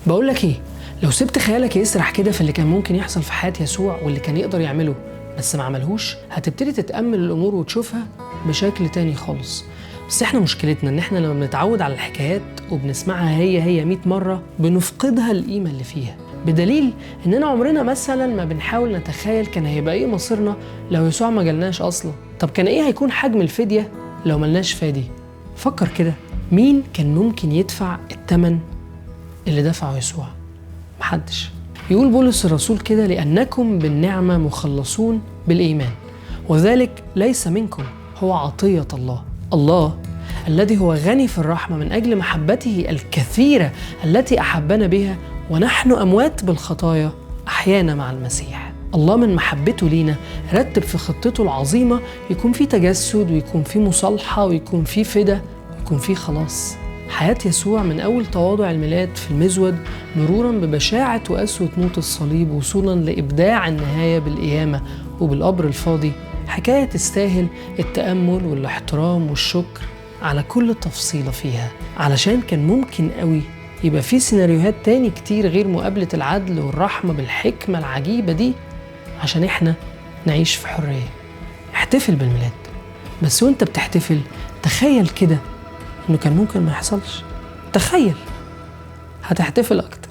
بقولك ايه، لو سبت خيالك يسرح كده في اللي كان ممكن يحصل في حياة يسوع واللي كان يقدر يعمله بس ما عملهوش، هتبتدي تتأمل الأمور وتشوفها بشكل تاني خالص. بس احنا مشكلتنا ان احنا لما بنتعود على الحكايات وبنسمعها هي 100 مرة بنفقدها القيمة اللي فيها، بدليل اننا عمرنا مثلا ما بنحاول نتخيل كان هيبقى ايه مصيرنا لو يسوع ما جالناش اصلا. طب كان ايه هيكون حجم الفدية لو ملناش فادي؟ فكر كده، مين كان ممكن يدفع الثمن اللي دفعه يسوع؟ محدش. يقول بولس الرسول كده: لأنكم بالنعمة مخلصون بالإيمان، وذلك ليس منكم، هو عطية الله. الله الذي هو غني في الرحمة من أجل محبته الكثيرة التي أحبنا بها ونحن أموات بالخطايا أحيانا مع المسيح. الله من محبته لينا رتب في خطته العظيمة يكون في تجسد ويكون في مصالحة ويكون في فدا ويكون في خلاص. حياة يسوع من أول تواضع الميلاد في المزود مرورا ببشاعة وقسوة موت الصليب وصولا لإبداع النهاية بالقيامة وبالقبر الفاضي، حكاية تستاهل التأمل والاحترام والشكر على كل تفصيلة فيها، علشان كان ممكن قوي يبقى في سيناريوهات تاني كتير غير مقابلة العدل والرحمة بالحكمة العجيبة دي عشان احنا نعيش في حرية. احتفل بالميلاد، بس وانت بتحتفل تخيل كده انه كان ممكن ما يحصلش. تخيل، هتحتفل اكتر.